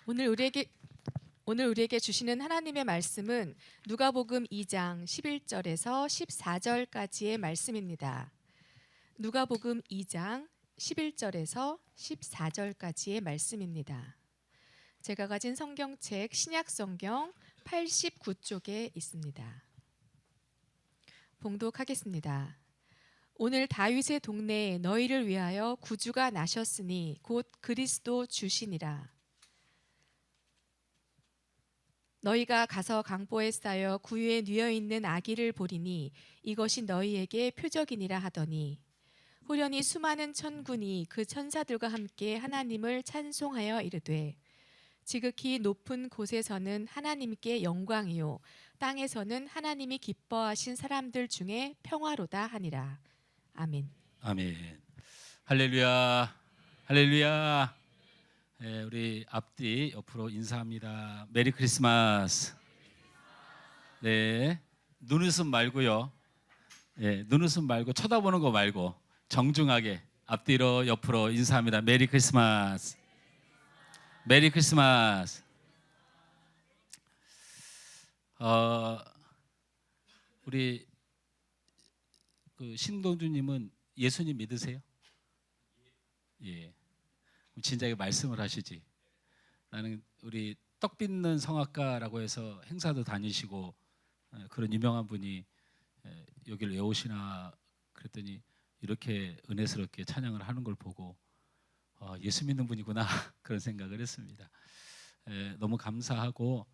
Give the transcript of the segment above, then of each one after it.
오늘 우리에게 오늘 우리에게 주시는 하나님의 말씀은 누가복음 2장 11절에서 14절까지의 말씀입니다. 누가복음 2장 11절에서 14절까지의 말씀입니다. 제가 가진 성경책 신약성경 89쪽에 있습니다. 봉독하겠습니다. 오늘 다윗의 동네에 너희를 위하여 구주가 나셨으니 곧 그리스도 주시니라. 너희가 가서 강보에 쌓여 구유에 뉘어 있는 아기를 보리니 이것이 너희에게 표적이니라 하더니 후련히 수많은 천군이 그 천사들과 함께 하나님을 찬송하여 이르되 지극히 높은 곳에서는 하나님께 영광이요 땅에서는 하나님이 기뻐하신 사람들 중에 평화로다 하니라. 아멘. 아멘. 할렐루야. 할렐루야. 우리 앞뒤 옆으로 인사합니다. 메리 크리스마스. 네, 눈웃음 말고요. 눈웃음 말고 쳐다보는 거 말고 정중하게 앞뒤로 옆으로 인사합니다. 메리 크리스마스. 메리 크리스마스. 우리 그 신동주님은 예수님 믿으세요? 예. 진작에 말씀을 하시지. 나는 우리 떡 빚는 성악가라고 해서 행사도 다니시고 그런 유명한 분이 여기를 왜 오시나 그랬더니 이렇게 은혜스럽게 찬양을 하는 걸 보고 예수 믿는 분이구나 그런 생각을 했습니다. 너무 감사하고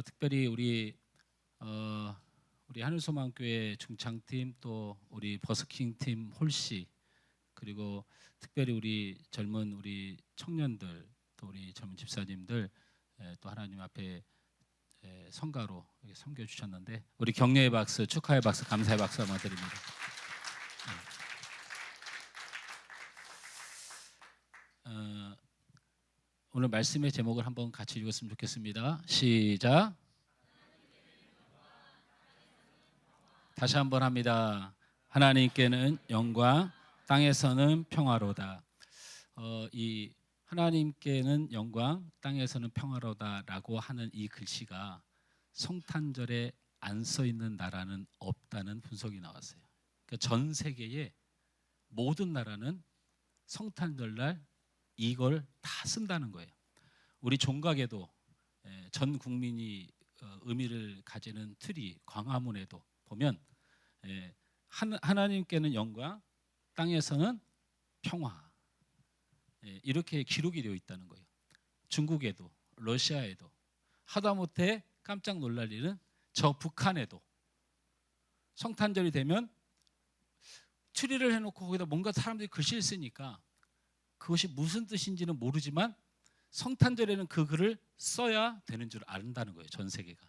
특별히 우리 하늘소망교회 중창팀 또 우리 버스킹 팀 홀씨 그리고 특별히 우리 젊은 우리 청년들 또 우리 젊은 집사님들 또 하나님 앞에 성가로 섬겨 주셨는데 우리 격려의 박수, 축하의 박수, 감사의 박수 한번 드립니다. 오늘 말씀의 제목을 한번 같이 읽었으면 좋겠습니다. 시작. 다시 한번 합니다. 하나님께는 영광, 땅에서는 평화로다. 이 하나님께는 영광, 땅에서는 평화로다라고 하는 이 글씨가 성탄절에 안 써 있는 나라는 없다는 분석이 나왔어요. 그러니까 전 세계의 모든 나라는 성탄절날 이걸 다 쓴다는 거예요. 우리 종각에도 전 국민이 의미를 가지는 트리 광화문에도 보면 하나님께는 영광, 땅에서는 평화 이렇게 기록이 되어 있다는 거예요. 중국에도 러시아에도 하다못해 깜짝 놀랄 일은 저 북한에도 성탄절이 되면 트리를 해놓고 거기다 뭔가 사람들이 글씨를 쓰니까 그것이 무슨 뜻인지는 모르지만 성탄절에는 그 글을 써야 되는 줄 안다는 거예요. 전 세계가.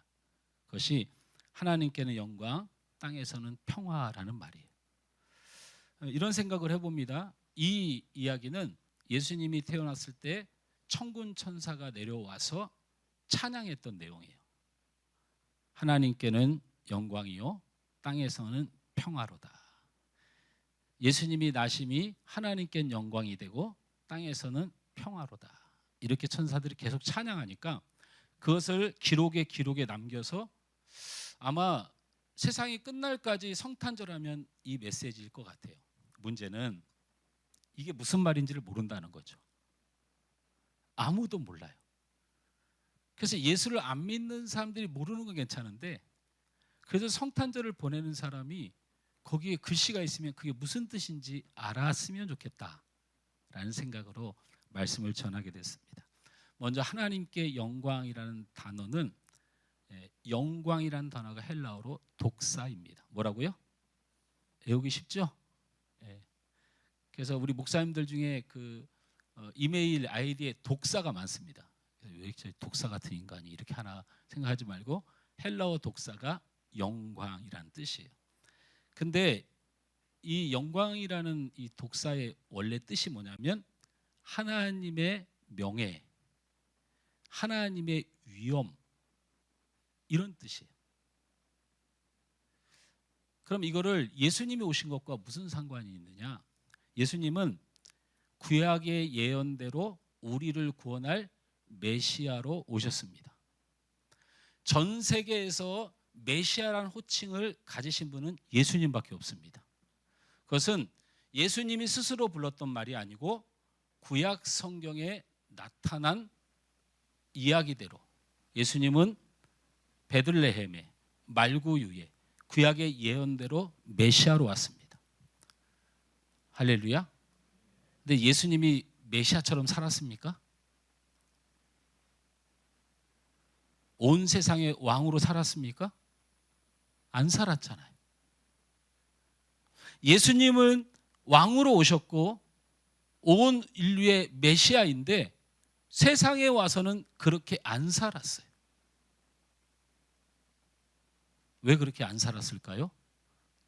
그것이 하나님께는 영광, 땅에서는 평화라는 말이에요. 이런 생각을 해봅니다. 이 이야기는 예수님이 태어났을 때 천군 천사가 내려와서 찬양했던 내용이에요. 하나님께는 영광이요 땅에서는 평화로다. 예수님이 나심이 하나님께는 영광이 되고 땅에서는 평화로다. 이렇게 천사들이 계속 찬양하니까 그것을 기록에 남겨서 아마 세상이 끝날까지 성탄절하면 이 메시지일 것 같아요. 문제는 이게 무슨 말인지를 모른다는 거죠. 아무도 몰라요. 그래서 예수를 안 믿는 사람들이 모르는 건 괜찮은데 그래서 성탄절을 보내는 사람이 거기에 글씨가 있으면 그게 무슨 뜻인지 알았으면 좋겠다라는 생각으로 말씀을 전하게 됐습니다. 먼저 하나님께 영광이라는 단어는 영광이라는 단어가 헬라어로 독사입니다. 뭐라고요? 외우기 쉽죠? 그래서 우리 목사님들 중에 그 이메일 아이디에 독사가 많습니다. 왜 이렇게 독사 같은 인간이 이렇게 하나 생각하지 말고 헬라어 독사가 영광이라는 뜻이에요. 근데 이 영광이라는 이 독사의 원래 뜻이 뭐냐면 하나님의 명예, 하나님의 위엄 이런 뜻이에요. 그럼 이거를 예수님이 오신 것과 무슨 상관이 있느냐? 예수님은 구약의 예언대로 우리를 구원할 메시아로 오셨습니다. 전 세계에서 메시아라는 호칭을 가지신 분은 예수님밖에 없습니다. 그것은 예수님이 스스로 불렀던 말이 아니고 구약 성경에 나타난 이야기대로 예수님은 베들레헴에 말구유에 구약의 예언대로 메시아로 왔습니다. 할렐루야. 근데 예수님이 메시아처럼 살았습니까? 온 세상의 왕으로 살았습니까? 안 살았잖아요. 예수님은 왕으로 오셨고 온 인류의 메시아인데 세상에 와서는 그렇게 안 살았어요. 왜 그렇게 안 살았을까요?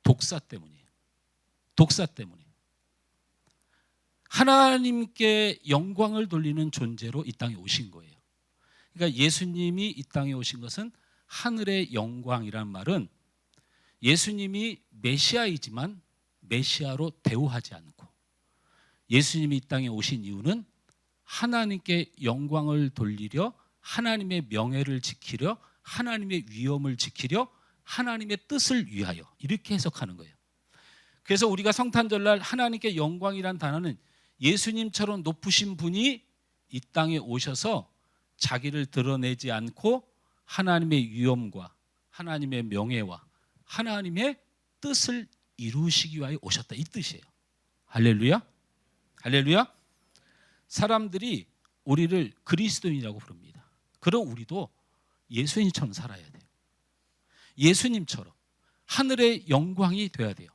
독사 때문이에요. 독사 때문에. 하나님께 영광을 돌리는 존재로 이 땅에 오신 거예요. 그러니까 예수님이 이 땅에 오신 것은 하늘의 영광이란 말은 예수님이 메시아이지만 메시아로 대우하지 않고 예수님이 이 땅에 오신 이유는 하나님께 영광을 돌리려 하나님의 명예를 지키려 하나님의 위엄을 지키려 하나님의 뜻을 위하여 이렇게 해석하는 거예요. 그래서 우리가 성탄절날 하나님께 영광이란 단어는 예수님처럼 높으신 분이 이 땅에 오셔서 자기를 드러내지 않고 하나님의 위엄과 하나님의 명예와 하나님의 뜻을 이루시기 위하여 오셨다 이 뜻이에요. 할렐루야. 할렐루야. 사람들이 우리를 그리스도인이라고 부릅니다. 그럼 우리도 예수님처럼 살아야 돼요. 예수님처럼 하늘의 영광이 돼야 돼요.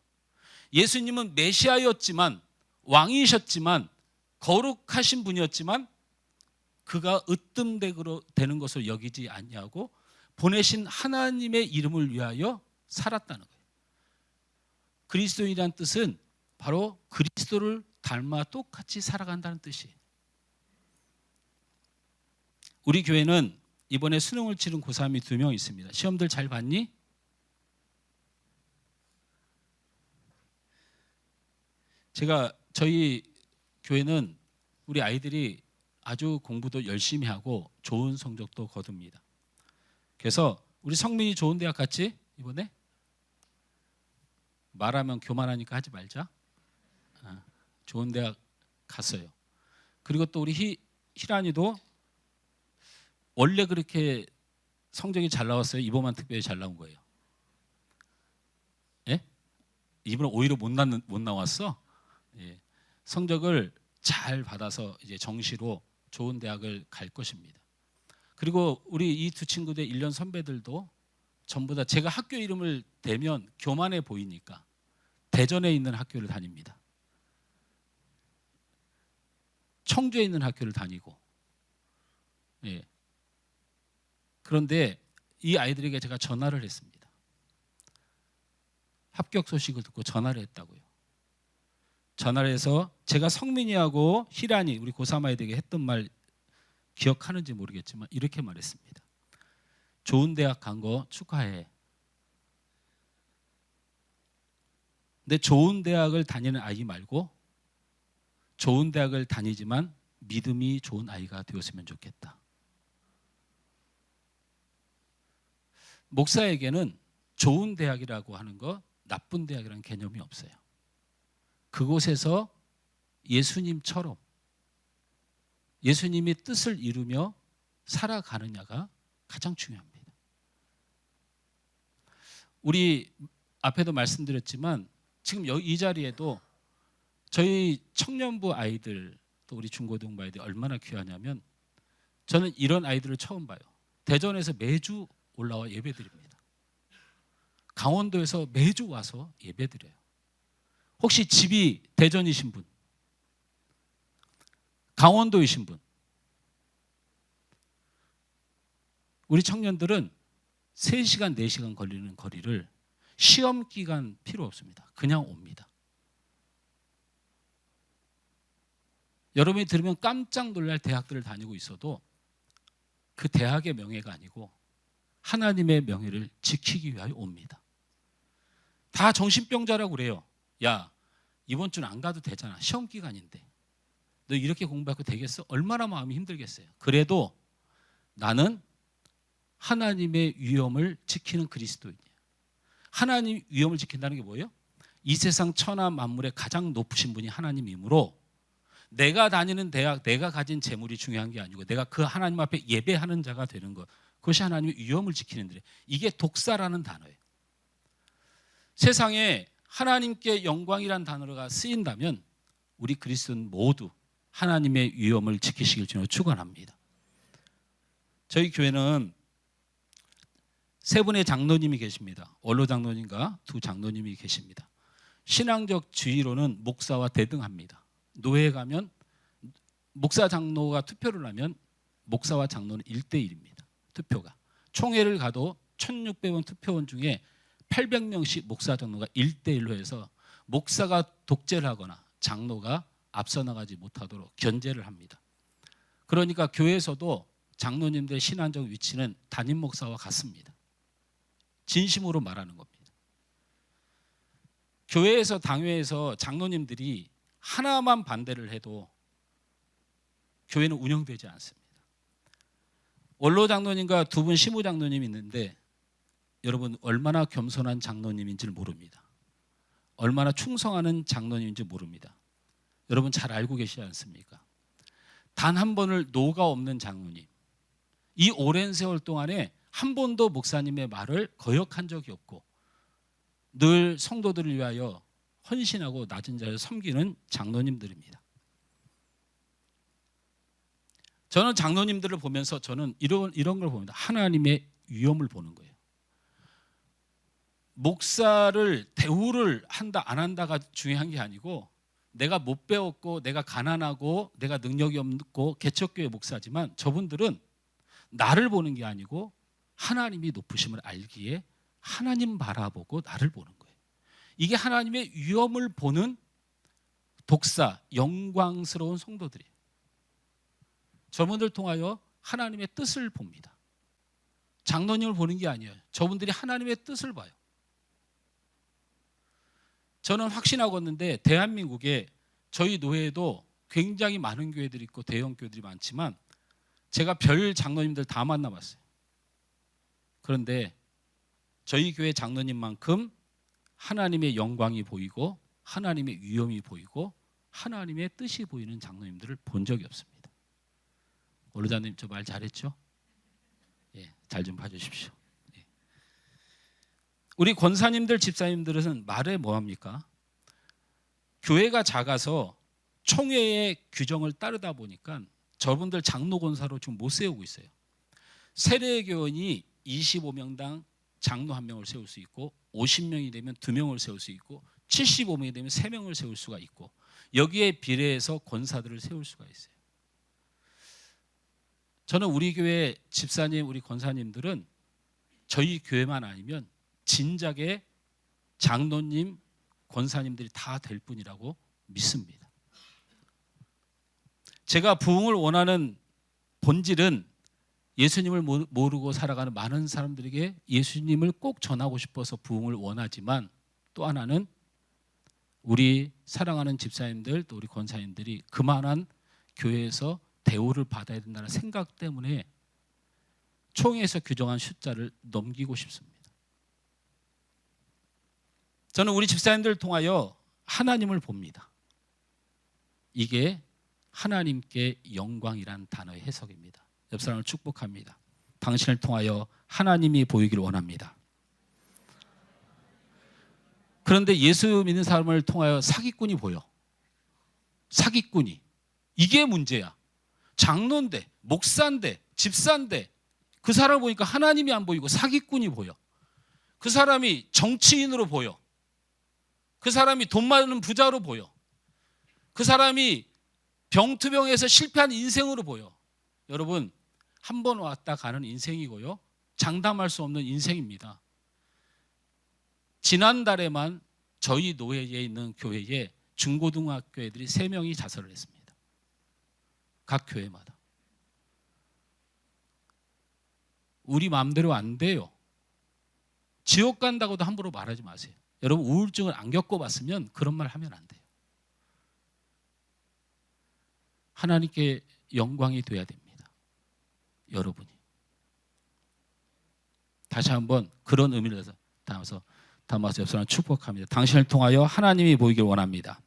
예수님은 메시아였지만 왕이셨지만 거룩하신 분이었지만 그가 으뜸되는 것을 여기지 않냐고 보내신 하나님의 이름을 위하여 살았다는 거예요. 그리스도인이라는 뜻은 바로 그리스도를 닮아 똑같이 살아간다는 뜻이에요. 우리 교회는 이번에 수능을 치른 고3이 2명 있습니다. 시험들 잘 봤니? 저희 교회는 우리 아이들이 아주 공부도 열심히 하고 좋은 성적도 거둡니다. 그래서 우리 성민이 좋은 대학 갔지? 이번에? 말하면 교만하니까 하지 말자. 좋은 대학 갔어요. 그리고 또 우리 희란이도 원래 그렇게 성적이 잘 나왔어요? 이번만 특별히 잘 나온 거예요? 예? 이번에 오히려 못 나왔어? 예. 성적을 잘 받아서 이제 정시로 좋은 대학을 갈 것입니다. 그리고 우리 이 두 친구들 1년 선배들도 전부 다 제가 학교 이름을 대면 교만해 보이니까 대전에 있는 학교를 다닙니다. 청주에 있는 학교를 다니고. 예. 그런데 이 아이들에게 제가 전화를 했습니다. 합격 소식을 듣고 전화를 했다고요. 전화를 해서 제가 성민이하고 희란이 우리 고3 아이들에게 했던 말 기억하는지 모르겠지만 이렇게 말했습니다. 좋은 대학 간 거 축하해. 근데 좋은 대학을 다니는 아이 말고 좋은 대학을 다니지만 믿음이 좋은 아이가 되었으면 좋겠다. 목사에게는 좋은 대학이라고 하는 거 나쁜 대학이라는 개념이 없어요. 그곳에서 예수님처럼 예수님의 뜻을 이루며 살아가느냐가 가장 중요합니다. 우리 앞에도 말씀드렸지만 지금 이 자리에도 저희 청년부 아이들 또 우리 중고등부 아이들이 얼마나 귀하냐면 저는 이런 아이들을 처음 봐요. 대전에서 매주 올라와 예배드립니다. 강원도에서 매주 와서 예배드려요. 혹시 집이 대전이신 분, 강원도이신 분, 우리 청년들은 3시간, 4시간 걸리는 거리를 시험 기간 필요 없습니다. 그냥 옵니다. 여러분이 들으면 깜짝 놀랄 대학들을 다니고 있어도 그 대학의 명예가 아니고 하나님의 명예를 지키기 위하여 옵니다. 다 정신병자라고 그래요. 야, 이번 주는 안 가도 되잖아. 시험 기간인데. 너 이렇게 공부하고 되겠어? 얼마나 마음이 힘들겠어요. 그래도 나는 하나님의 위엄을 지키는 그리스도인이야. 하나님 위엄을 지킨다는 게 뭐예요? 이 세상 천하 만물의 가장 높으신 분이 하나님이므로 내가 다니는 대학, 내가 가진 재물이 중요한 게 아니고 내가 그 하나님 앞에 예배하는 자가 되는 것, 그것이 하나님의 위엄을 지키는 일. 이게 독사라는 단어예요. 세상에 하나님께 영광이란 단어가 쓰인다면 우리 그리스도인 모두 하나님의 위엄을 지키시길 주님으로 축원합니다. 저희 교회는 세 분의 장로님이 계십니다. 원로 장로님과 두 장로님이 계십니다. 신앙적 주의로는 목사와 대등합니다. 노회에 가면 목사 장로가 투표를 하면 목사와 장로는 1대1입니다. 투표가. 총회를 가도 1600원 투표원 중에 800명씩 목사 장로가 1대1로 해서 목사가 독재를 하거나 장로가 앞서 나가지 못하도록 견제를 합니다. 그러니까 교회에서도 장로님들의 신앙적 위치는 담임 목사와 같습니다. 진심으로 말하는 겁니다. 교회에서 당회에서 장로님들이 하나만 반대를 해도 교회는 운영되지 않습니다. 원로 장로님과 두 분 시무 장로님이 있는데 여러분 얼마나 겸손한 장로님인지를 모릅니다. 얼마나 충성하는 장로님인지 모릅니다. 여러분 잘 알고 계시지 않습니까? 단 한 번을 노가 없는 장로님. 이 오랜 세월 동안에 한 번도 목사님의 말을 거역한 적이 없고 늘 성도들을 위하여 헌신하고 낮은 자를 섬기는 장로님들입니다. 저는 장로님들을 보면서 저는 이런 걸 봅니다. 하나님의 위엄을 보는 거예요. 목사를 대우를 한다 안 한다가 중요한 게 아니고 내가 못 배웠고 내가 가난하고 내가 능력이 없고 개척교회 목사지만 저분들은 나를 보는 게 아니고 하나님이 높으심을 알기에 하나님 바라보고 나를 보는 거예요. 이게 하나님의 위엄을 보는 독사, 영광스러운 성도들이에요. 저분들 통하여 하나님의 뜻을 봅니다. 장로님을 보는 게 아니에요. 저분들이 하나님의 뜻을 봐요. 저는 확신하고있는데 대한민국에 저희 노회에도 굉장히 많은 교회들이 있고 대형 교회들이 많지만 제가 별 장로님들 다 만나봤어요. 그런데 저희 교회 장로님만큼 하나님의 영광이 보이고 하나님의 위엄이 보이고 하나님의 뜻이 보이는 장로님들을 본 적이 없습니다. 원로자님 저 말 잘했죠? 예, 잘 좀 봐주십시오. 예. 우리 권사님들, 집사님들은 말에 뭐합니까? 교회가 작아서 총회의 규정을 따르다 보니까 저분들 장로 권사로 지금 못 세우고 있어요. 세례교원이 25명당 장로 1명을 세울 수 있고 50명이 되면 2명을 세울 수 있고 75명이 되면 3명을 세울 수가 있고 여기에 비례해서 권사들을 세울 수가 있어요. 저는 우리 교회 집사님, 우리 권사님들은 저희 교회만 아니면 진작에 장로님, 권사님들이 다 될 뿐이라고 믿습니다. 제가 부흥을 원하는 본질은 예수님을 모르고 살아가는 많은 사람들에게 예수님을 꼭 전하고 싶어서 부흥을 원하지만 또 하나는 우리 사랑하는 집사님들 또 우리 권사님들이 그만한 교회에서 대우를 받아야 된다는 생각 때문에 총회에서 규정한 숫자를 넘기고 싶습니다. 저는 우리 집사님들을 통하여 하나님을 봅니다. 이게 하나님께 영광이란 단어의 해석입니다. 옆 사람을 축복합니다. 당신을 통하여 하나님이 보이기를 원합니다. 그런데 예수 믿는 사람을 통하여 사기꾼이 보여. 사기꾼이. 이게 문제야. 장로인데, 목사인데, 집사인데 그 사람을 보니까 하나님이 안 보이고 사기꾼이 보여. 그 사람이 정치인으로 보여. 그 사람이 돈 많은 부자로 보여. 그 사람이 병투병에서 실패한 인생으로 보여. 여러분, 한 번 왔다 가는 인생이고요. 장담할 수 없는 인생입니다. 지난달에만 저희 노회에 있는 교회에 중고등학교 애들이 3명이 자살을 했습니다. 각 교회마다. 우리 마음대로 안 돼요. 지옥 간다고도 함부로 말하지 마세요. 여러분 우울증을 안 겪어봤으면 그런 말 하면 안 돼요. 하나님께 영광이 돼야 됩니다. 여러분이. 다시 한번 그런 의미를 담아서 옆 사람 축복합니다. 당신을 통하여 하나님이 보이길 원합니다.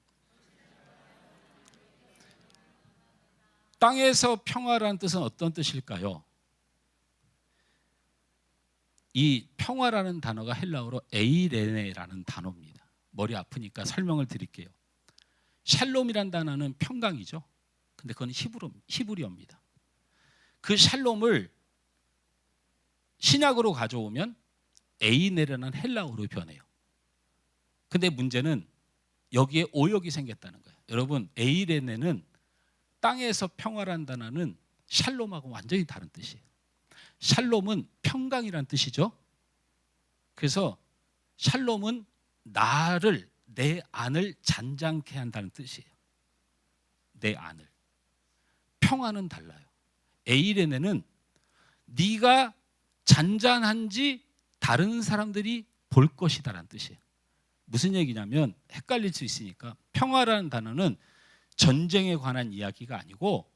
땅에서 평화라는 뜻은 어떤 뜻일까요? 이 평화라는 단어가 헬라어로 에이레네라는 단어입니다. 머리 아프니까 설명을 드릴게요. 샬롬이란 단어는 평강이죠. 근데 그건 히브리어입니다. 그 샬롬을 신약으로 가져오면 에이네라는 헬라어로 변해요. 근데 문제는 여기에 오역이 생겼다는 거예요. 여러분, 에이레네는 땅에서 평화란 단어는 샬롬하고 완전히 다른 뜻이에요. 샬롬은 평강이란 뜻이죠. 그래서 샬롬은 나를, 내 안을 잔잔케 한다는 뜻이에요. 내 안을. 평화는 달라요. 에이레네는 네가 잔잔한지 다른 사람들이 볼 것이다라는 뜻이에요. 무슨 얘기냐면 헷갈릴 수 있으니까, 평화라는 단어는 전쟁에 관한 이야기가 아니고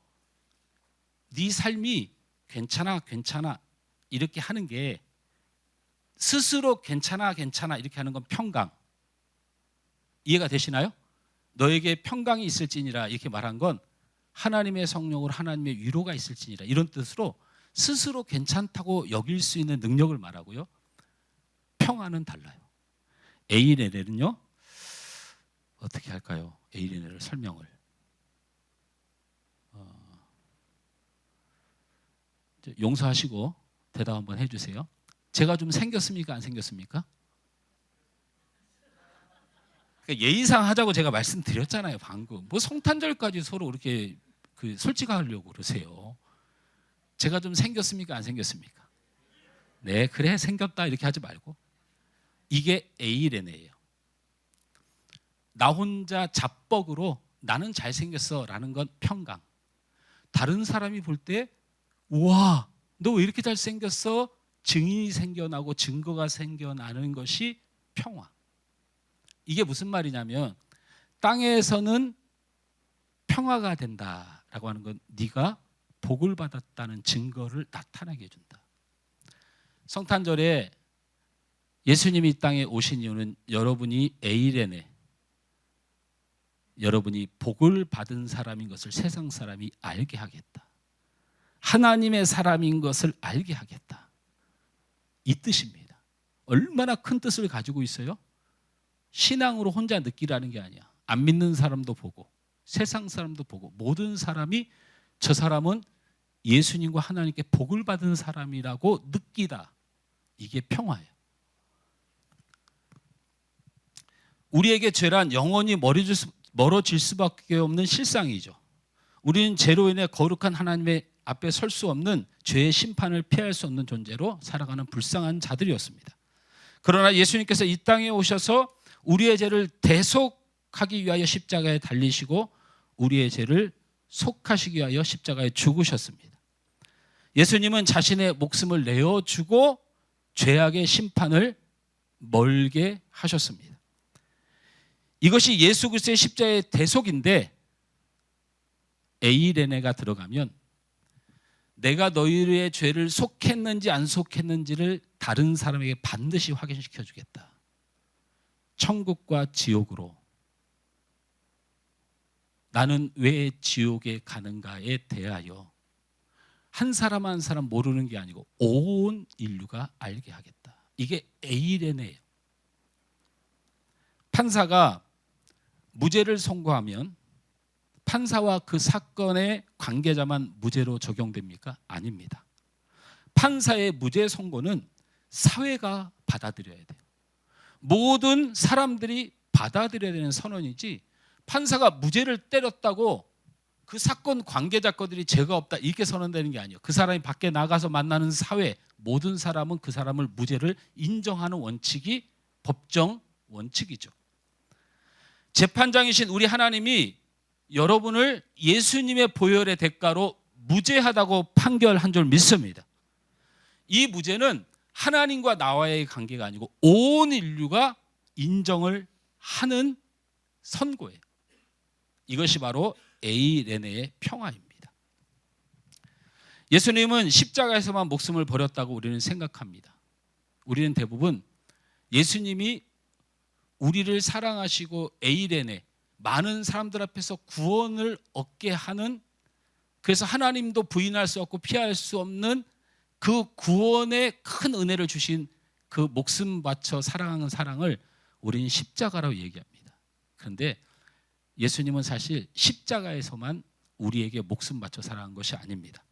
네 삶이 괜찮아 이렇게 하는 게, 스스로 괜찮아 이렇게 하는 건 평강. 이해가 되시나요? 너에게 평강이 있을지니라 이렇게 말한 건 하나님의 성령으로 하나님의 위로가 있을지니라, 이런 뜻으로 스스로 괜찮다고 여길 수 있는 능력을 말하고요. 평화는 달라요. 에이레네는요, 어떻게 할까요? 에이레네를 설명을. 용서하시고 대답 한번 해주세요. 제가 좀 생겼습니까? 안 생겼습니까? 그러니까 예의상 하자고 제가 말씀드렸잖아요, 방금. 뭐 성탄절까지 서로 그렇게 솔직하려고 그러세요. 제가 좀 생겼습니까? 안 생겼습니까? 네, 그래, 생겼다 이렇게 하지 말고. 이게 에이레네예요. 나 혼자 자뻑으로 나는 잘생겼어 라는 건 평강. 다른 사람이 볼 때 우와, 너 왜 이렇게 잘생겼어? 증인이 생겨나고 증거가 생겨나는 것이 평화. 이게 무슨 말이냐면, 땅에서는 평화가 된다라고 하는 건 네가 복을 받았다는 증거를 나타나게 해준다. 성탄절에 예수님이 이 땅에 오신 이유는 여러분이 에이레네, 여러분이 복을 받은 사람인 것을 세상 사람이 알게 하겠다. 하나님의 사람인 것을 알게 하겠다. 이 뜻입니다. 얼마나 큰 뜻을 가지고 있어요? 신앙으로 혼자 느끼라는 게 아니야. 안 믿는 사람도 보고 세상 사람도 보고 모든 사람이 저 사람은 예수님과 하나님께 복을 받은 사람이라고 느끼다. 이게 평화예요. 우리에게 죄란 영원히 멀어질 수밖에 없는 실상이죠. 우리는 죄로 인해 거룩한 하나님의 앞에 설 수 없는 죄의 심판을 피할 수 없는 존재로 살아가는 불쌍한 자들이었습니다. 그러나 예수님께서 이 땅에 오셔서 우리의 죄를 대속하기 위하여 십자가에 달리시고 우리의 죄를 속하시기 위하여 십자가에 죽으셨습니다. 예수님은 자신의 목숨을 내어주고 죄악의 심판을 멀게 하셨습니다. 이것이 예수 그리스도의 십자가의 대속인데, 에이레네가 들어가면 내가 너희의 죄를 속했는지 안 속했는지를 다른 사람에게 반드시 확인시켜 주겠다. 천국과 지옥으로, 나는 왜 지옥에 가는가에 대하여 한 사람 한 사람 모르는 게 아니고 온 인류가 알게 하겠다. 이게 에이레네예요. 판사가 무죄를 선고하면 판사와 그 사건의 관계자만 무죄로 적용됩니까? 아닙니다. 판사의 무죄 선고는 사회가 받아들여야 돼요. 모든 사람들이 받아들여야 되는 선언이지, 판사가 무죄를 때렸다고 그 사건 관계자 것들이 죄가 없다 이렇게 선언되는 게 아니에요. 그 사람이 밖에 나가서 만나는 사회, 모든 사람은 그 사람을 무죄를 인정하는 원칙이 법정 원칙이죠. 재판장이신 우리 하나님이 여러분을 예수님의 보혈의 대가로 무죄하다고 판결한 줄 믿습니다. 이 무죄는 하나님과 나와의 관계가 아니고 온 인류가 인정을 하는 선고예요. 이것이 바로 에이레네의 평화입니다. 예수님은 십자가에서만 목숨을 버렸다고 우리는 생각합니다. 우리는 대부분 예수님이 우리를 사랑하시고 에이레네 많은 사람들 앞에서 구원을 얻게 하는, 그래서 하나님도 부인할 수 없고 피할 수 없는 그 구원의 큰 은혜를 주신 그 목숨 바쳐 사랑하는 사랑을 우리는 십자가라고 얘기합니다. 그런데 예수님은 사실 십자가에서만 우리에게 목숨 바쳐 사랑한 것이 아닙니다.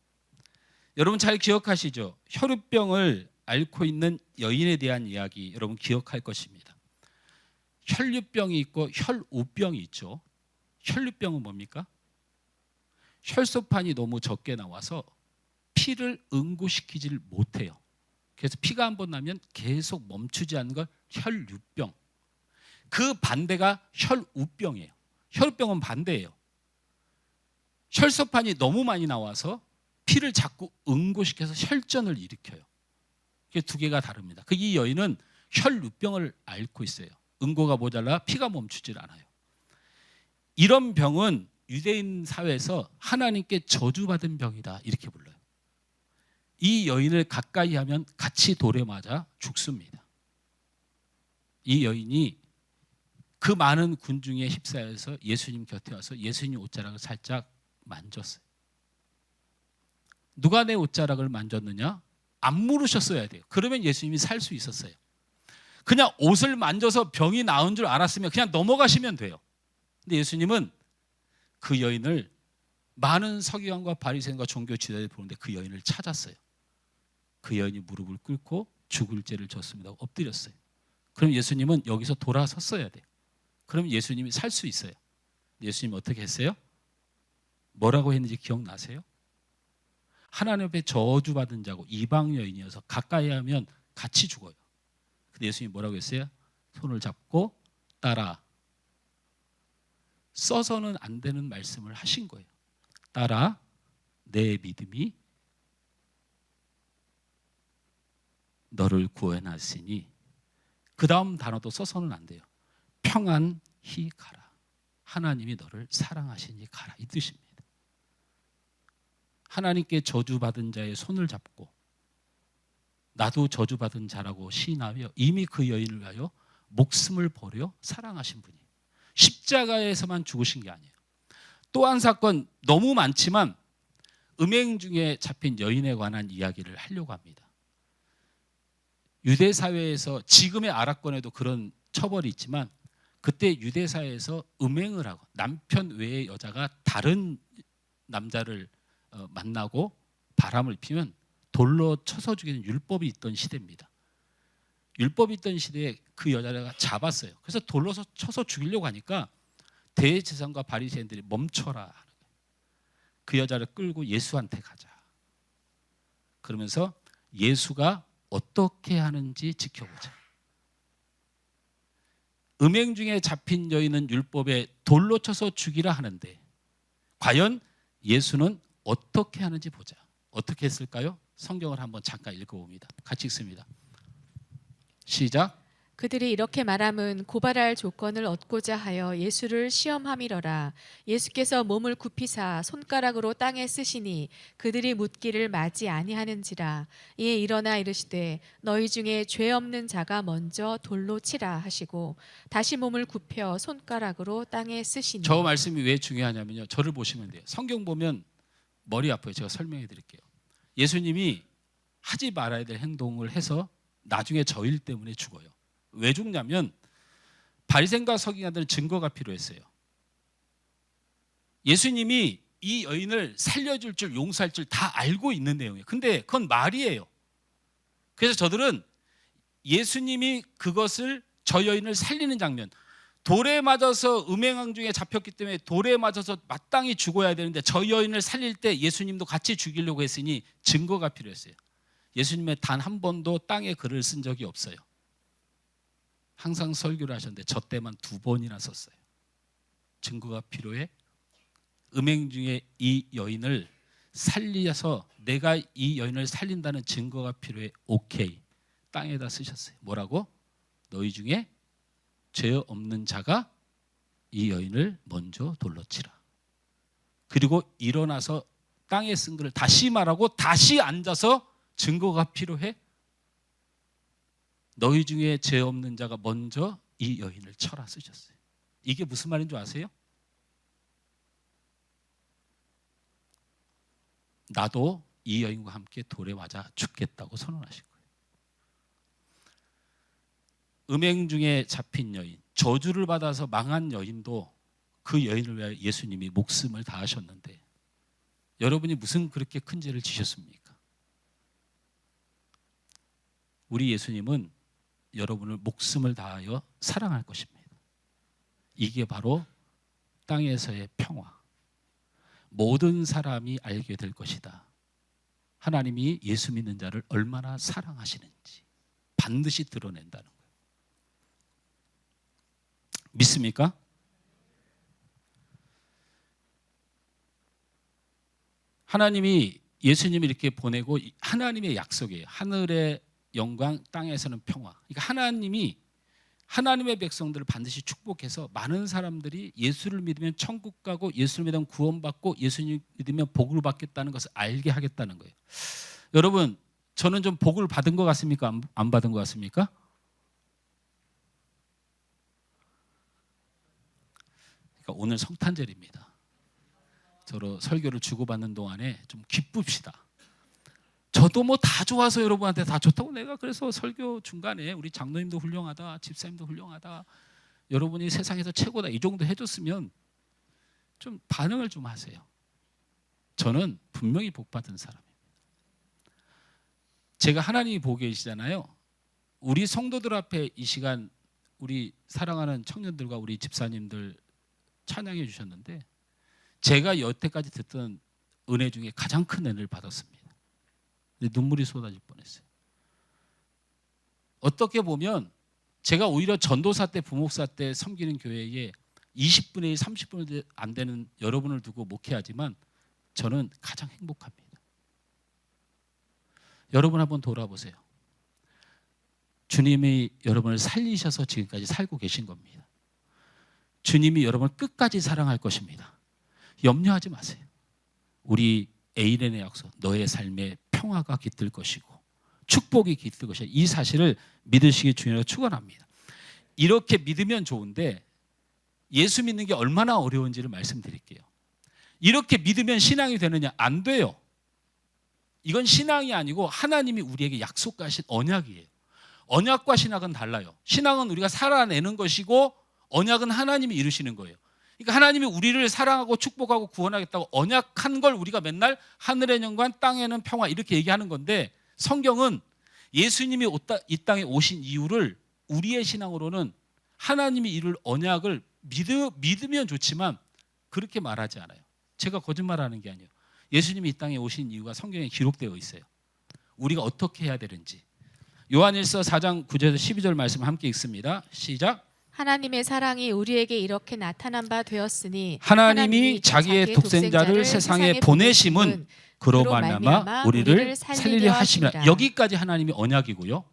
여러분 잘 기억하시죠? 혈우병을 앓고 있는 여인에 대한 이야기 여러분 기억할 것입니다. 혈류병이 있고 혈우병이 있죠. 혈류병은 뭡니까? 혈소판이 너무 적게 나와서 피를 응고시키질 못해요. 그래서 피가 한 번 나면 계속 멈추지 않는 걸 혈류병. 그 반대가 혈우병이에요. 혈우병은 반대예요. 혈소판이 너무 많이 나와서 피를 자꾸 응고시켜서 혈전을 일으켜요. 이게 두 개가 다릅니다. 이 여인은 혈루병을 앓고 있어요. 응고가 모자라 피가 멈추질 않아요. 이런 병은 유대인 사회에서 하나님께 저주받은 병이다 이렇게 불러요. 이 여인을 가까이 하면 같이 돌에 맞아 죽습니다. 이 여인이 그 많은 군중에 휩싸여서 예수님 곁에 와서 예수님 옷자락을 살짝 만졌어요. 누가 내 옷자락을 만졌느냐? 안 물으셨어야 돼요. 그러면 예수님이 살 수 있었어요. 그냥 옷을 만져서 병이 나은 줄 알았으면 그냥 넘어가시면 돼요. 근데 예수님은 그 여인을, 많은 서기관과 바리새인과 종교 지도자들이 보는데 그 여인을 찾았어요. 그 여인이 무릎을 꿇고 죽을 죄를 졌습니다. 엎드렸어요. 그럼 예수님은 여기서 돌아섰어야 돼요. 그럼 예수님이 살 수 있어요. 예수님이 어떻게 했어요? 뭐라고 했는지 기억나세요? 하나님 앞에 저주받은 자고 이방 여인이어서 가까이 하면 같이 죽어요. 근데 예수님이 뭐라고 했어요? 손을 잡고 따라. 써서는 안 되는 말씀을 하신 거예요. 따라, 내 믿음이 너를 구원하시니. 그 다음 단어도 써서는 안 돼요. 평안히 가라. 하나님이 너를 사랑하시니 가라, 이 뜻입니다. 하나님께 저주받은 자의 손을 잡고 나도 저주받은 자라고 시인하며 이미 그 여인을 위하여 목숨을 버려 사랑하신 분이 십자가에서만 죽으신 게 아니에요. 또 한 사건, 너무 많지만 음행 중에 잡힌 여인에 관한 이야기를 하려고 합니다. 유대 사회에서 지금의 아랍권에도 그런 처벌이 있지만 그때 유대 사회에서 음행을 하고 남편 외의 여자가 다른 남자를 만나고 바람을 피면 돌로 쳐서 죽이는 율법이 있던 시대입니다. 율법이 있던 시대에 그 여자가 잡았어요. 그래서 돌로 쳐서 죽이려고 하니까 대제사장과 바리새인들이 멈춰라 하는 거예요. 그 여자를 끌고 예수한테 가자. 그러면서 예수가 어떻게 하는지 지켜보자. 음행 중에 잡힌 여인은 율법에 돌로 쳐서 죽이라 하는데 과연 예수는 어떻게 하는지 보자. 어떻게 했을까요? 성경을 한번 잠깐 읽어봅니다. 같이 읽습니다. 시작. 그들이 이렇게 말함은 고발할 조건을 얻고자 하여 예수를 시험함이러라. 예수께서 몸을 굽히사 손가락으로 땅에 쓰시니 그들이 묻기를 마지 아니하는지라. 이에 일어나 이르시되 너희 중에 죄 없는 자가 먼저 돌로 치라 하시고 다시 몸을 굽혀 손가락으로 땅에 쓰시니. 저 말씀이 왜 중요하냐면요. 저를 보시면 돼요. 성경 보면 머리 아파요. 제가 설명해 드릴게요. 예수님이 하지 말아야 될 행동을 해서 나중에 저 일 때문에 죽어요. 왜 죽냐면 바리새인과 서기관들은 증거가 필요했어요. 예수님이 이 여인을 살려줄 줄, 용서할 줄 다 알고 있는 내용이에요. 근데 그건 말이에요. 그래서 저들은 예수님이 그것을, 저 여인을 살리는 장면, 돌에 맞아서 음행한 중에 잡혔기 때문에 돌에 맞아서 마땅히 죽어야 되는데 저 여인을 살릴 때 예수님도 같이 죽이려고 했으니 증거가 필요했어요. 예수님의 단 한 번도 땅에 글을 쓴 적이 없어요. 항상 설교를 하셨는데 저 때만 2번이나 썼어요. 증거가 필요해. 음행 중에 이 여인을 살려서 내가 이 여인을 살린다는 증거가 필요해. 오케이. 땅에다 쓰셨어요. 뭐라고? 너희 중에 죄 없는 자가 이 여인을 먼저 돌로 치라. 그리고 일어나서 땅에 쓴 글을 다시 말하고 다시 앉아서 증거가 필요해. 너희 중에 죄 없는 자가 먼저 이 여인을 쳐라 쓰셨어요. 이게 무슨 말인 줄 아세요? 나도 이 여인과 함께 돌에 맞아 죽겠다고 선언하신 거예요. 음행 중에 잡힌 여인, 저주를 받아서 망한 여인도 그 여인을 위하여 예수님이 목숨을 다하셨는데 여러분이 무슨 그렇게 큰 죄를 지셨습니까? 우리 예수님은 여러분을 목숨을 다하여 사랑할 것입니다. 이게 바로 땅에서의 평화. 모든 사람이 알게 될 것이다. 하나님이 예수 믿는 자를 얼마나 사랑하시는지 반드시 드러낸다는 거예요. 믿습니까? 하나님이 예수님을 이렇게 보내고 하나님의 약속이에요. 하늘의 영광, 땅에서는 평화. 그러니까 하나님이 하나님의 백성들을 반드시 축복해서 많은 사람들이 예수를 믿으면 천국 가고 예수를 믿으면 구원받고 예수님 믿으면 복을 받겠다는 것을 알게 하겠다는 거예요. 여러분, 저는 좀 복을 받은 것 같습니까? 안 받은 것 같습니까? 그러니까 오늘 성탄절입니다. 서로 설교를 주고받는 동안에 좀 기쁩시다. 저도 뭐 다 좋아서 여러분한테 다 좋다고 내가 그래서 설교 중간에 우리 장로님도 훌륭하다, 집사님도 훌륭하다, 여러분이 세상에서 최고다 이 정도 해줬으면 좀 반응을 좀 하세요. 저는 분명히 복 받은 사람입니다. 제가 하나님이 보고 계시잖아요. 우리 성도들 앞에 이 시간 우리 사랑하는 청년들과 우리 집사님들 찬양해 주셨는데 제가 여태까지 듣던 은혜 중에 가장 큰 은혜를 받았습니다. 눈물이 쏟아질 뻔했어요. 어떻게 보면 제가 오히려 전도사 때 부목사 때 섬기는 교회에 20분의 1, 30분의 1 안 되는 여러분을 두고 목회하지만 저는 가장 행복합니다. 여러분 한번 돌아보세요. 주님이 여러분을 살리셔서 지금까지 살고 계신 겁니다. 주님이 여러분을 끝까지 사랑할 것입니다. 염려하지 마세요. 우리 에이렌의 약속, 너의 삶에 평화가 깃들 것이고 축복이 깃들 것이다. 이 사실을 믿으시기 주님으로 축원합니다. 이렇게 믿으면 좋은데 예수 믿는 게 얼마나 어려운지를 말씀드릴게요. 이렇게 믿으면 신앙이 되느냐? 안 돼요. 이건 신앙이 아니고 하나님이 우리에게 약속하신 언약이에요. 언약과 신앙은 달라요. 신앙은 우리가 살아내는 것이고 언약은 하나님이 이루시는 거예요. 그러니까 하나님이 우리를 사랑하고 축복하고 구원하겠다고 언약한 걸 우리가 맨날 하늘의 영광, 땅에는 평화 이렇게 얘기하는 건데 성경은 예수님이 이 땅에 오신 이유를 우리의 신앙으로는 하나님이 이룰 언약을 믿으면 좋지만 그렇게 말하지 않아요. 제가 거짓말하는 게 아니에요. 예수님이 이 땅에 오신 이유가 성경에 기록되어 있어요. 우리가 어떻게 해야 되는지. 요한일서 4장 9절에서 12절 말씀 함께 읽습니다. 시작. 하나님의 사랑이 우리에게 이렇게 나타난 바 되었으니 하나님이 자기의 독생자를 세상에 보내심은 그로 말미암아 우리를 살리려 하심이라. 여기까지 하나님이 언약이고요.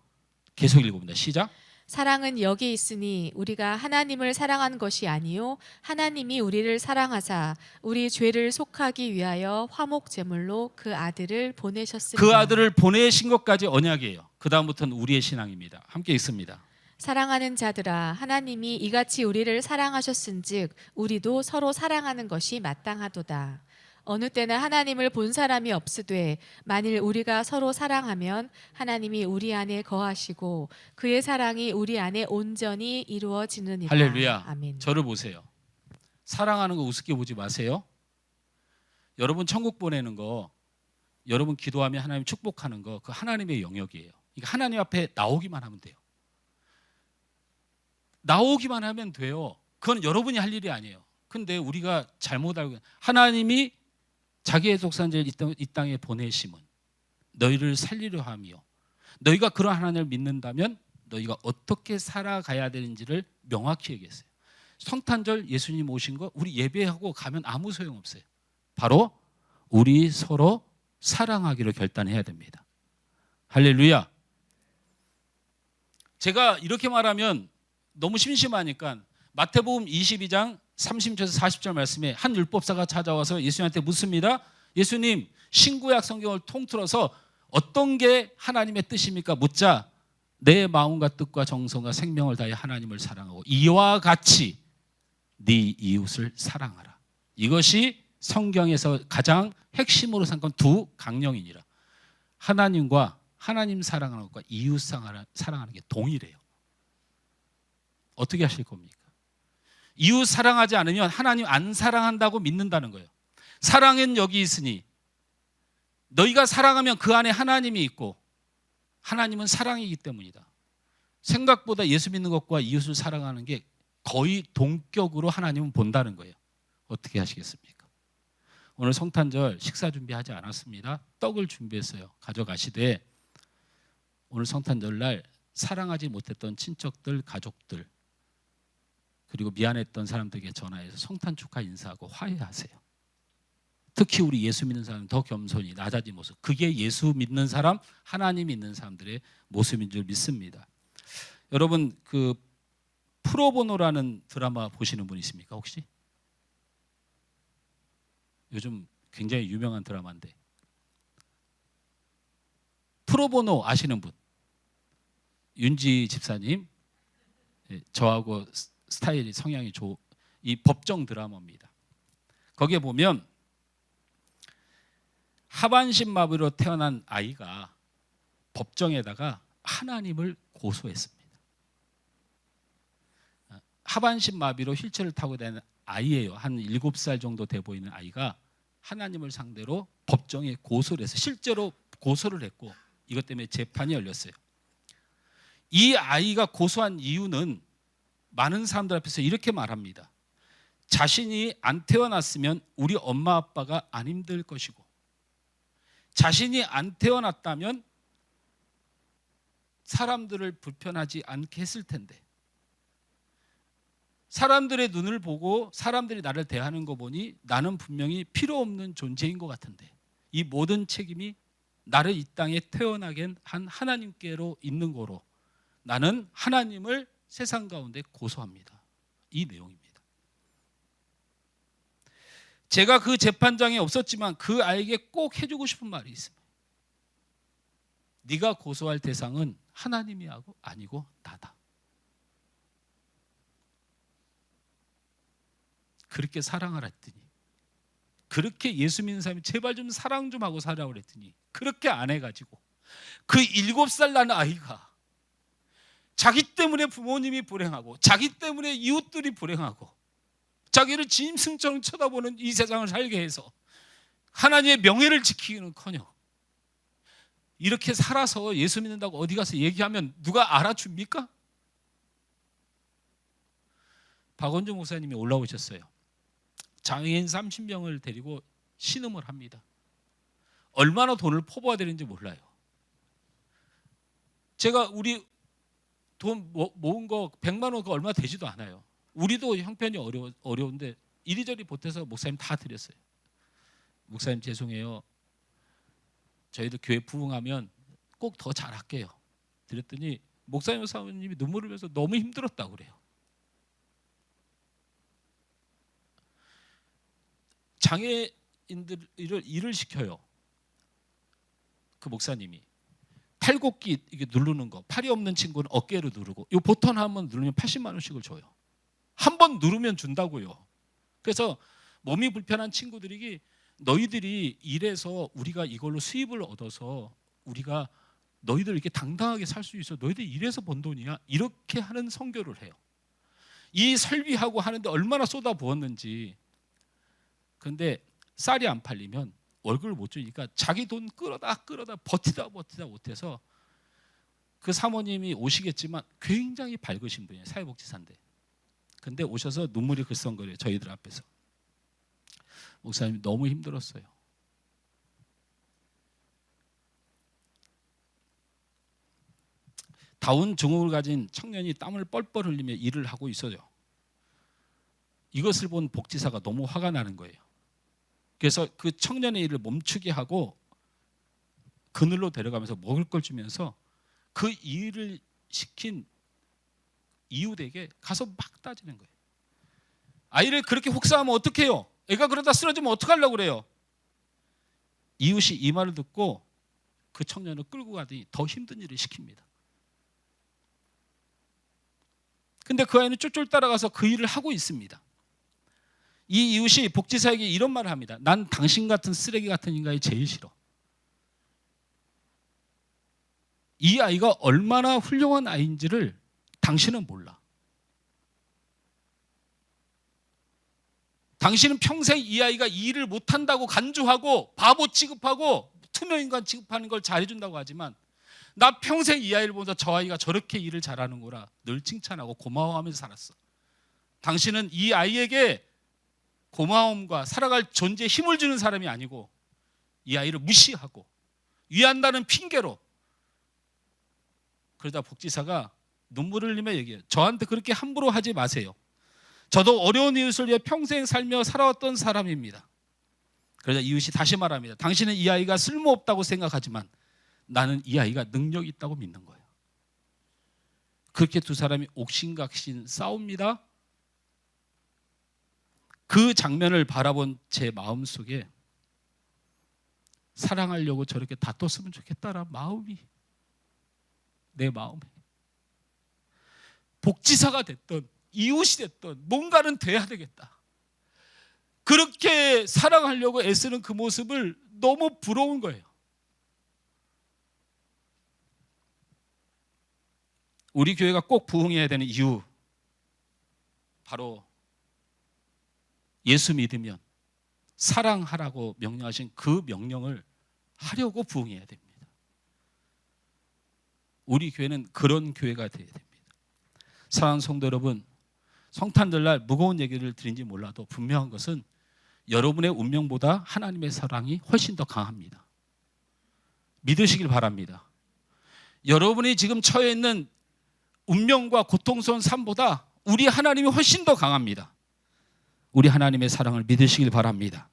계속 읽어봅니다. 시작. 사랑은 여기 있으니 우리가 하나님을 사랑한 것이 아니요 하나님이 우리를 사랑하사 우리 죄를 속하기 위하여 화목 제물로 그 아들을 보내셨습니다. 그 아들을 보내신 것까지 언약이에요. 그 다음부터는 우리의 신앙입니다. 함께 읽습니다. 사랑하는 자들아 하나님이 이같이 우리를 사랑하셨은즉 우리도 서로 사랑하는 것이 마땅하도다. 어느 때는 하나님을 본 사람이 없으되 만일 우리가 서로 사랑하면 하나님이 우리 안에 거하시고 그의 사랑이 우리 안에 온전히 이루어지느니라. 할렐루야. 아멘. 저를 보세요. 사랑하는 거 우습게 보지 마세요. 여러분 천국 보내는 거, 여러분 기도하면 하나님 축복하는 거, 그 하나님의 영역이에요. 그러니까 하나님 앞에 나오기만 하면 돼요. 나오기만 하면 돼요. 그건 여러분이 할 일이 아니에요. 근데 우리가 잘못 알고 하나님이 자기의 독생자를 이 땅에 보내심은 너희를 살리려 하며 너희가 그런 하나님을 믿는다면 너희가 어떻게 살아가야 되는지를 명확히 얘기했어요. 성탄절 예수님 오신 거 우리 예배하고 가면 아무 소용없어요. 바로 우리 서로 사랑하기로 결단해야 됩니다. 할렐루야. 제가 이렇게 말하면 너무 심심하니까 마태복음 22장 30절에서 40절 말씀에 한 율법사가 찾아와서 예수님한테 묻습니다. 예수님, 신구약 성경을 통틀어서 어떤 게 하나님의 뜻입니까? 묻자 내 마음과 뜻과 정성과 생명을 다해 하나님을 사랑하고 이와 같이 네 이웃을 사랑하라. 이것이 성경에서 가장 핵심으로 삼은 두 강령이니라. 하나님과 하나님 사랑하는 것과 이웃 사랑하는 게 동일해요. 어떻게 하실 겁니까? 이웃 사랑하지 않으면 하나님 안 사랑한다고 믿는다는 거예요. 사랑은 여기 있으니 너희가 사랑하면 그 안에 하나님이 있고 하나님은 사랑이기 때문이다. 생각보다 예수 믿는 것과 이웃을 사랑하는 게 거의 동격으로 하나님은 본다는 거예요. 어떻게 하시겠습니까? 오늘 성탄절 식사 준비하지 않았습니다. 떡을 준비했어요. 가져가시되 오늘 성탄절날 사랑하지 못했던 친척들, 가족들 그리고 미안했던 사람들에게 전화해서 성탄 축하 인사하고 화해하세요. 특히 우리 예수 믿는 사람은 더 겸손히 낮아진 모습. 그게 예수 믿는 사람, 하나님 믿는 사람들의 모습인 줄 믿습니다. 여러분 그 프로보노라는 드라마 보시는 분 있습니까 혹시? 요즘 굉장히 유명한 드라마인데 프로보노 아시는 분? 윤지 집사님, 저하고 스타일이 성향이 이 법정 드라마입니다. 거기에 보면 하반신 마비로 태어난 아이가 법정에다가 하나님을 고소했습니다. 하반신 마비로 휠체어를 타고 다니는 아이예요. 한 7살 정도 돼 보이는 아이가 하나님을 상대로 법정에 고소를 해서 실제로 고소를 했고 이것 때문에 재판이 열렸어요. 이 아이가 고소한 이유는 많은 사람들 앞에서 이렇게 말합니다. 자신이 안 태어났으면 우리 엄마 아빠가 안 힘들 것이고 자신이 안 태어났다면 사람들을 불편하지 않게 했을 텐데 사람들의 눈을 보고 사람들이 나를 대하는 거 보니 나는 분명히 필요 없는 존재인 것 같은데 이 모든 책임이 나를 이 땅에 태어나게 한 하나님께로 있는 거로 나는 하나님을 세상 가운데 고소합니다. 이 내용입니다. 제가 그 재판장에 없었지만 그 아이에게 꼭 해주고 싶은 말이 있습니다. 네가 고소할 대상은 하나님이 아니고 나다. 그렇게 사랑하라 했더니 그렇게 예수 믿는 사람이 제발 좀 사랑 좀 하고 살아라 그랬더니 그렇게 안 해가지고 그 7살 난 아이가 자기 때문에 부모님이 불행하고 자기 때문에 이웃들이 불행하고 자기를 짐승처럼 쳐다보는 이 세상을 살게 해서 하나님의 명예를 지키기는커녕 이렇게 살아서 예수 믿는다고 어디 가서 얘기하면 누가 알아줍니까? 박원주 목사님이 올라오셨어요. 장애인 30명을 데리고 신음을 합니다. 얼마나 돈을 퍼부어야 되는지 몰라요. 제가 우리 돈 모은 거 100만 원 얼마 되지도 않아요. 우리도 형편이 어려운데 이리저리 보태서 목사님 다 드렸어요. 목사님 죄송해요. 저희도 교회 부흥하면 꼭 더 잘할게요. 드렸더니 목사님 사모님이 눈물을 흘려서 너무 힘들었다고 그래요. 장애인들 일을 시켜요. 그 목사님이 팔굽기 이게 누르는 거, 팔이 없는 친구는 어깨로 누르고 이 보턴 한번 누르면 80만 원씩을 줘요. 한 번 누르면 준다고요. 그래서 몸이 불편한 친구들이 너희들이 일해서 우리가 이걸로 수입을 얻어서 우리가 너희들 이렇게 당당하게 살 수 있어. 너희들 일해서 번 돈이야. 이렇게 하는 선교를 해요. 이 설비하고 하는데 얼마나 쏟아부었는지. 근데 쌀이 안 팔리면 월급을 못 주니까 자기 돈 끌어다 버티다 못해서 그 사모님이 오시겠지만 굉장히 밝으신 분이에요. 사회복지사인데. 근데 오셔서 눈물이 글썽거려요. 저희들 앞에서. 목사님 너무 힘들었어요. 다운 증후를 가진 청년이 땀을 뻘뻘 흘리며 일을 하고 있어요. 이것을 본 복지사가 너무 화가 나는 거예요. 그래서 그 청년의 일을 멈추게 하고 그늘로 데려가면서 먹을 걸 주면서 그 일을 시킨 이웃에게 가서 막 따지는 거예요. 아이를 그렇게 혹사하면 어떡해요? 애가 그러다 쓰러지면 어떡하려고 그래요? 이웃이 이 말을 듣고 그 청년을 끌고 가더니 더 힘든 일을 시킵니다. 근데 그 아이는 쫄쫄 따라가서 그 일을 하고 있습니다. 이 이웃이 복지사에게 이런 말을 합니다. 난 당신 같은 쓰레기 같은 인간이 제일 싫어. 이 아이가 얼마나 훌륭한 아이인지를 당신은 몰라. 당신은 평생 이 아이가 이 일을 못한다고 간주하고 바보 취급하고 투명인간 취급하는 걸 잘해준다고 하지만 나 평생 이 아이를 보면서 저 아이가 저렇게 일을 잘하는 거라 늘 칭찬하고 고마워하면서 살았어. 당신은 이 아이에게 고마움과 살아갈 존재에 힘을 주는 사람이 아니고 이 아이를 무시하고 위한다는 핑계로. 그러다 복지사가 눈물을 흘리며 얘기해요. 저한테 그렇게 함부로 하지 마세요. 저도 어려운 이웃을 위해 평생 살며 살아왔던 사람입니다. 그러자 이웃이 다시 말합니다. 당신은 이 아이가 쓸모없다고 생각하지만 나는 이 아이가 능력이 있다고 믿는 거예요. 그렇게 두 사람이 옥신각신 싸웁니다. 그 장면을 바라본 제 마음속에 사랑하려고 저렇게 다퉜으면 좋겠다라는 마음이, 내 마음에, 복지사가 됐던 이웃이 됐던 뭔가는 돼야 되겠다. 그렇게 사랑하려고 애쓰는 그 모습을 너무 부러운 거예요. 우리 교회가 꼭 부흥해야 되는 이유, 바로 예수 믿으면 사랑하라고 명령하신 그 명령을 하려고 부흥해야 됩니다. 우리 교회는 그런 교회가 되어야 됩니다. 사랑하는 성도 여러분, 성탄절날 무거운 얘기를 드린지 몰라도 분명한 것은 여러분의 운명보다 하나님의 사랑이 훨씬 더 강합니다. 믿으시길 바랍니다. 여러분이 지금 처해 있는 운명과 고통스러운 삶보다 우리 하나님이 훨씬 더 강합니다. 우리 하나님의 사랑을 믿으시길 바랍니다.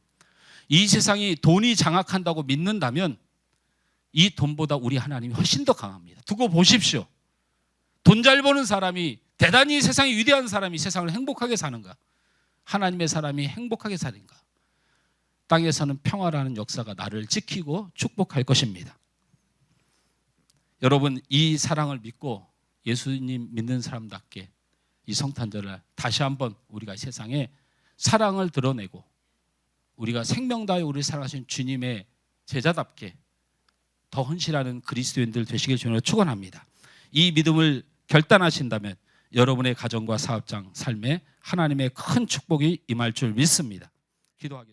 이 세상이 돈이 장악한다고 믿는다면 이 돈보다 우리 하나님이 훨씬 더 강합니다. 두고 보십시오. 돈 잘 버는 사람이, 대단히 세상이 위대한 사람이 세상을 행복하게 사는가? 하나님의 사람이 행복하게 사는가? 땅에서는 평화라는 역사가 나를 지키고 축복할 것입니다. 여러분, 이 사랑을 믿고 예수님 믿는 사람답게 이 성탄절을 다시 한번 우리가 세상에 사랑을 드러내고 우리가 생명 다하여 우리를 사랑하신 주님의 제자답게 더 헌신하는 그리스도인들 되시길 주님으로 축원합니다. 이 믿음을 결단하신다면 여러분의 가정과 사업장, 삶에 하나님의 큰 축복이 임할 줄 믿습니다. 기도하겠습니다.